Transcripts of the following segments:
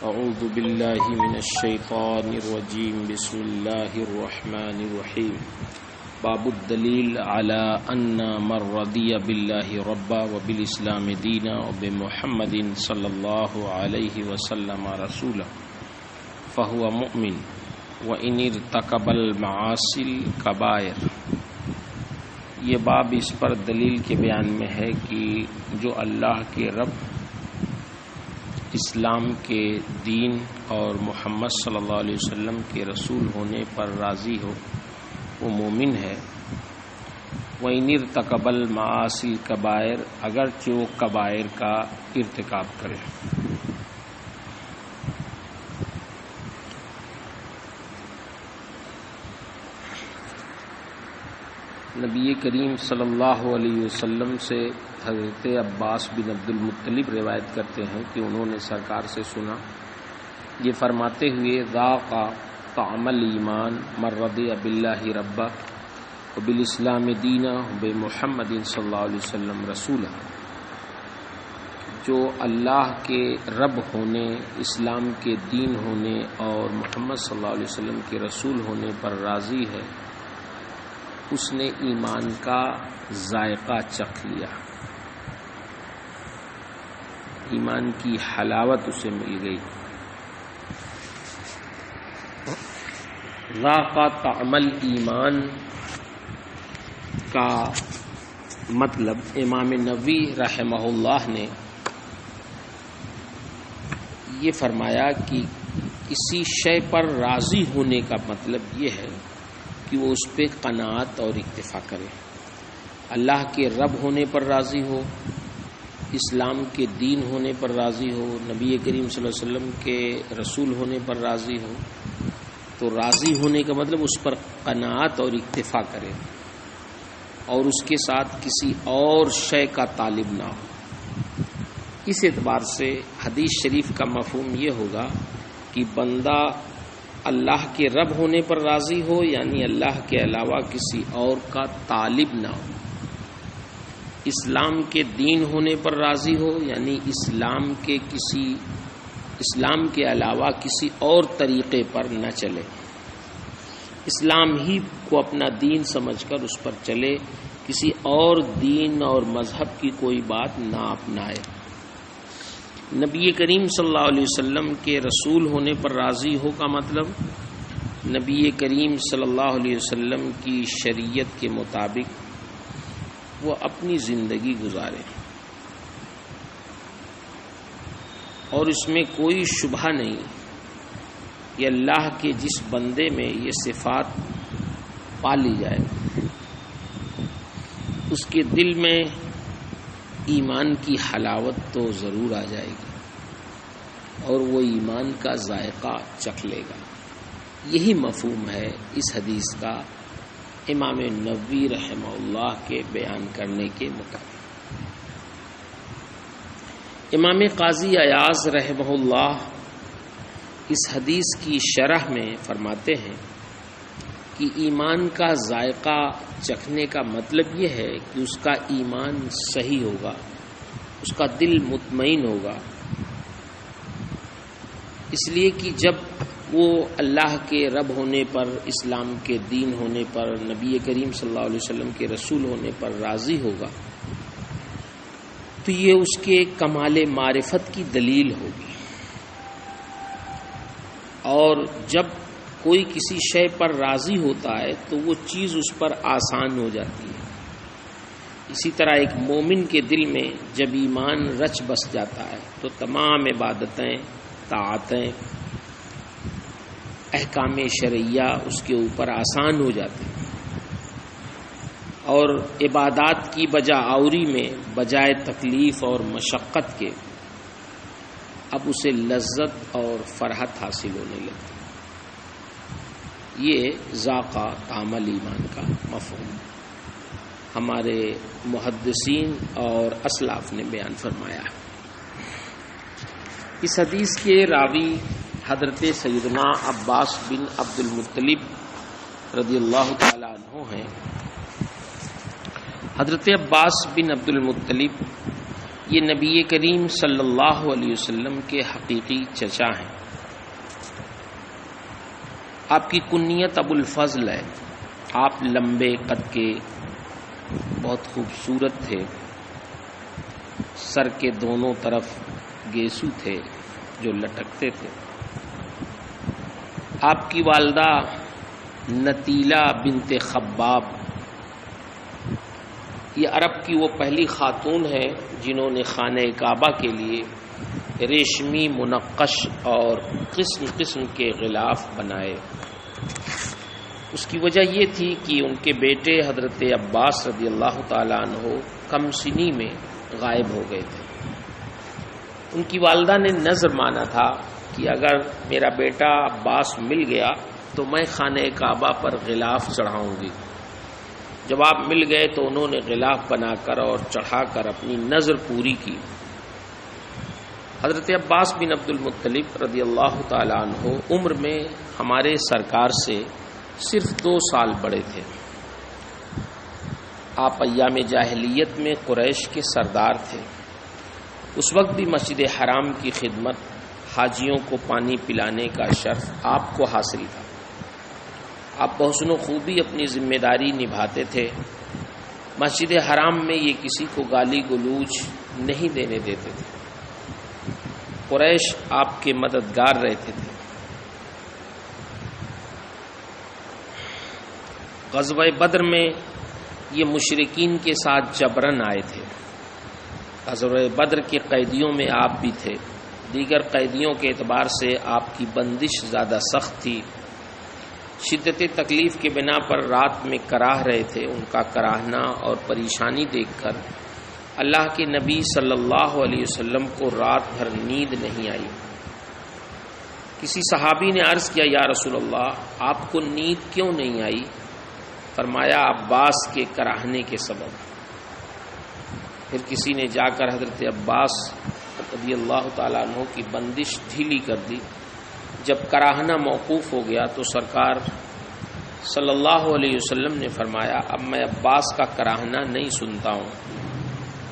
اعوذ باللہ من الشیطان الرجیم بسم اللہ الرحمن الرحیم باب الدلیل علی ان من رضی باللہ ربا وبالاسلام دینا وبمحمد صلی اللہ علیہ وسلم رسولا فہو مؤمن وان ارتکب المعاصی الکبائر۔ یہ باب اس پر دلیل کے بیان میں ہے کہ جو اللہ کے رب، اسلام کے دین اور محمد صلی اللہ علیہ وسلم کے رسول ہونے پر راضی ہو وہ مومن ہے۔ وَإِنِ ارْتَكَبَ الْمَعَاصِي الْكَبَائِرَ، اگرچہ وہ کبائر کا ارتکاب کرے۔ نبی کریم صلی اللہ علیہ وسلم سے حضرت عباس بن عبد المطلب روایت کرتے ہیں کہ انہوں نے سرکار سے سنا یہ فرماتے ہوئے ذاق طعم الایمان من رضی باللہ ربا وبالاسلام دینا وبمحمد صلی اللہ علیہ وسلم رسولا، جو اللہ کے رب ہونے، اسلام کے دین ہونے اور محمد صلی اللہ علیہ وسلم کے رسول ہونے پر راضی ہے، اس نے ایمان کا ذائقہ چکھ لیا، ایمان کی حلاوت اسے مل گئی۔ ذاق طعم الایمان کا مطلب امام نووی رحمہ اللہ نے یہ فرمایا کہ کسی شے پر راضی ہونے کا مطلب یہ ہے کہ وہ اس پہ قناعت اور اکتفا کرے، اللہ کے رب ہونے پر راضی ہو، اسلام کے دین ہونے پر راضی ہو، نبی کریم صلی اللہ علیہ وسلم کے رسول ہونے پر راضی ہو۔ تو راضی ہونے کا مطلب اس پر قناعت اور اکتفا کرے اور اس کے ساتھ کسی اور شے کا طالب نہ ہو۔ اس اعتبار سے حدیث شریف کا مفہوم یہ ہوگا کہ بندہ اللہ کے رب ہونے پر راضی ہو، یعنی اللہ کے علاوہ کسی اور کا طالب نہ ہو، اسلام کے دین ہونے پر راضی ہو، یعنی اسلام کے علاوہ کسی اور طریقے پر نہ چلے، اسلام ہی کو اپنا دین سمجھ کر اس پر چلے، کسی اور دین اور مذہب کی کوئی بات نہ اپنائے۔ نبی کریم صلی اللہ علیہ وسلم کے رسول ہونے پر راضی ہو کا مطلب نبی کریم صلی اللہ علیہ وسلم کی شریعت کے مطابق وہ اپنی زندگی گزارے اور اس میں کوئی شبہ نہیں کہ اللہ کے جس بندے میں یہ صفات پالی جائے اس کے دل میں ایمان کی حلاوت تو ضرور آ جائے گی اور وہ ایمان کا ذائقہ چکھ لے گا۔ یہی مفہوم ہے اس حدیث کا امام نووی رحمہ اللہ کے بیان کرنے کے مطابق۔ امام قاضی ایاز رحمہ اللہ اس حدیث کی شرح میں فرماتے ہیں کہ ایمان کا ذائقہ چکھنے کا مطلب یہ ہے کہ اس کا ایمان صحیح ہوگا، اس کا دل مطمئن ہوگا، اس لیے کہ جب وہ اللہ کے رب ہونے پر، اسلام کے دین ہونے پر، نبی کریم صلی اللہ علیہ وسلم کے رسول ہونے پر راضی ہوگا تو یہ اس کے کمال معرفت کی دلیل ہوگی، اور جب کوئی کسی شے پر راضی ہوتا ہے تو وہ چیز اس پر آسان ہو جاتی ہے۔ اسی طرح ایک مومن کے دل میں جب ایمان رچ بس جاتا ہے تو تمام عبادتیں، طاعتیں، احکام شرعیہ اس کے اوپر آسان ہو جاتے ہیں، اور عبادات کی بجا آوری میں بجائے تکلیف اور مشقت کے اب اسے لذت اور فرحت حاصل ہونے لگتی۔ یہ ذاقہ طعم الایمان کا مفہوم ہمارے محدثین اور اسلاف نے بیان فرمایا ہے۔ اس حدیث کے راوی حضرت سیدنا عباس بن عبد المطلب رضی اللہ تعالی عنہ ہیں۔ حضرت عباس بن عبد المطلب یہ نبی کریم صلی اللہ علیہ وسلم کے حقیقی چچا ہیں۔ آپ کی کنیت ابو الفضل ہے۔ آپ لمبے قد کے، بہت خوبصورت تھے، سر کے دونوں طرف گیسو تھے جو لٹکتے تھے۔ آپ کی والدہ نتیلہ بنت خباب، یہ عرب کی وہ پہلی خاتون ہے جنہوں نے خانہ کعبہ کے لیے ریشمی منقش اور قسم قسم کے غلاف بنائے۔ اس کی وجہ یہ تھی کہ ان کے بیٹے حضرت عباس رضی اللہ تعالیٰ عنہ کم سنی میں غائب ہو گئے تھے۔ ان کی والدہ نے نذر مانا تھا کہ اگر میرا بیٹا عباس مل گیا تو میں خانہ کعبہ پر غلاف چڑھاؤں گی۔ جب آپ مل گئے تو انہوں نے غلاف بنا کر اور چڑھا کر اپنی نذر پوری کی۔ حضرت عباس بن عبد المطلب رضی اللہ تعالیٰ عنہ عمر میں ہمارے سرکار سے صرف 2 سال بڑے تھے۔ آپ ایام جاہلیت میں قریش کے سردار تھے۔ اس وقت بھی مسجد حرام کی خدمت، حاجیوں کو پانی پلانے کا شرف آپ کو حاصل تھا۔ آپ بحسن و خوبی اپنی ذمہ داری نبھاتے تھے۔ مسجد حرام میں یہ کسی کو گالی گلوچ نہیں دینے دیتے تھے۔ قریش آپ کے مددگار رہتے تھے۔ غزوہ بدر میں یہ مشرکین کے ساتھ جبرن آئے تھے۔ غزوہ بدر کے قیدیوں میں آپ بھی تھے۔ دیگر قیدیوں کے اعتبار سے آپ کی بندش زیادہ سخت تھی۔ شدت تکلیف کے بنا پر رات میں کراہ رہے تھے۔ ان کا کراہنا اور پریشانی دیکھ کر اللہ کے نبی صلی اللہ علیہ وسلم کو رات بھر نیند نہیں آئی۔ کسی صحابی نے عرض کیا، یا رسول اللہ، آپ کو نیند کیوں نہیں آئی؟ فرمایا، عباس کے کراہنے کے سبب۔ پھر کسی نے جا کر حضرت عباس رضی اللہ تعالیٰ عنہ کی بندش ڈھیلی کر دی۔ جب کراہنا موقوف ہو گیا تو سرکار صلی اللہ علیہ وسلم نے فرمایا، اب میں عباس کا کراہنا نہیں سنتا ہوں۔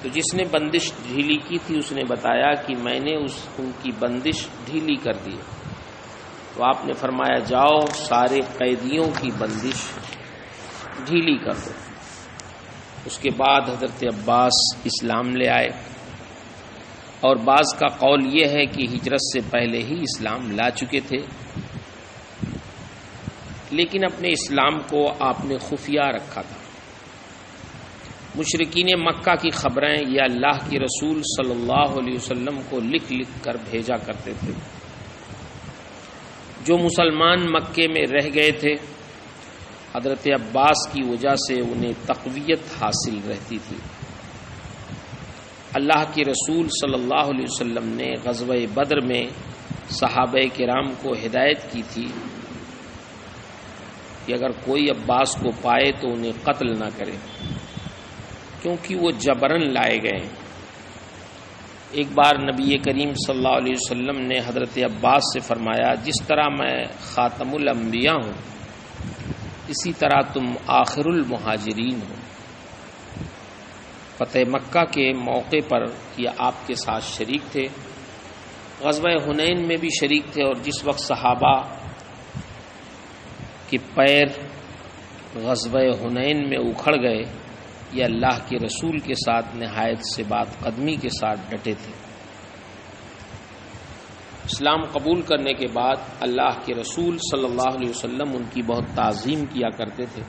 تو جس نے بندش ڈھیلی کی تھی اس نے بتایا کہ میں نے ان کی بندش ڈھیلی کر دی۔ تو آپ نے فرمایا، جاؤ سارے قیدیوں کی بندش ڈھیلی کر دو۔ اس کے بعد حضرت عباس اسلام لے آئے، اور بعض کا قول یہ ہے کہ ہجرت سے پہلے ہی اسلام لا چکے تھے، لیکن اپنے اسلام کو آپ نے خفیہ رکھا تھا۔ مشرکین مکہ کی خبریں یہ اللہ کے رسول صلی اللہ علیہ وسلم کو لکھ لکھ کر بھیجا کرتے تھے۔ جو مسلمان مکے میں رہ گئے تھے، حضرت عباس کی وجہ سے انہیں تقویت حاصل رہتی تھی۔ اللہ کے رسول صلی اللہ علیہ وسلم نے غزوہ بدر میں صحابہ کرام کو ہدایت کی تھی کہ اگر کوئی عباس کو پائے تو انہیں قتل نہ کرے، کیونکہ وہ جبرن لائے گئے۔ ایک بار نبی کریم صلی اللہ علیہ وسلم نے حضرت عباس سے فرمایا، جس طرح میں خاتم الانبیاء ہوں اسی طرح تم آخر المہاجرین ہو۔ فتح مکہ کے موقع پر یہ آپ کے ساتھ شریک تھے، غزوہ حنین میں بھی شریک تھے، اور جس وقت صحابہ کے پیر غزوہ حنین میں اکھڑ گئے، یہ اللہ کے رسول کے ساتھ نہایت سے بات قدمی کے ساتھ ڈٹے تھے۔ اسلام قبول کرنے کے بعد اللہ کے رسول صلی اللہ علیہ وسلم ان کی بہت تعظیم کیا کرتے تھے۔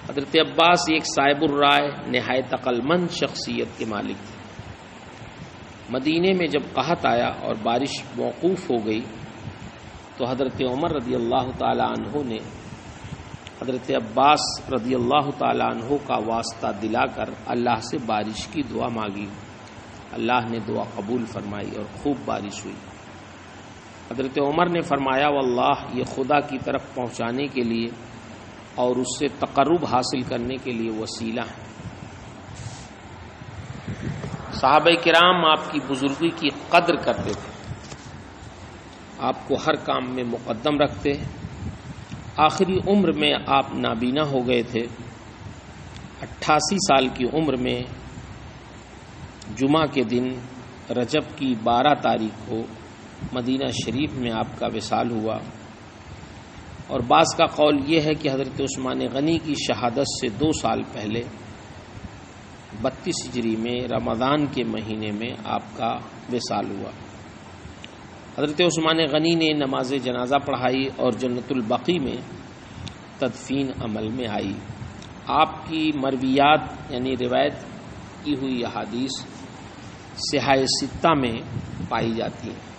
حضرت عباس ایک صاحب الرائے نہایت عقل مند شخصیت کے مالک تھے۔ مدینے میں جب قحط آیا اور بارش موقوف ہو گئی تو حضرت عمر رضی اللہ تعالی عنہ نے حضرت عباس رضی اللہ تعالی عنہ کا واسطہ دلا کر اللہ سے بارش کی دعا مانگی۔ اللہ نے دعا قبول فرمائی اور خوب بارش ہوئی۔ حضرت عمر نے فرمایا، واللہ یہ خدا کی طرف پہنچانے کے لیے اور اس سے تقرب حاصل کرنے کے لیے وسیلہ ہے۔ صحابہ کرام آپ کی بزرگی کی قدر کرتے تھے، آپ کو ہر کام میں مقدم رکھتے۔ آخری عمر میں آپ نابینا ہو گئے تھے۔ 88 سال کی عمر میں جمعہ کے دن رجب کی 12 تاریخ کو مدینہ شریف میں آپ کا وصال ہوا، اور بعض کا قول یہ ہے کہ حضرت عثمان غنی کی شہادت سے 2 سال پہلے 32 ہجری میں رمضان کے مہینے میں آپ کا وصال ہوا۔ حضرت عثمان غنی نے نماز جنازہ پڑھائی اور جنت البقیع میں تدفین عمل میں آئی۔ آپ کی مرویات یعنی روایت کی ہوئی احادیث صحاح ستہ میں پائی جاتی ہیں۔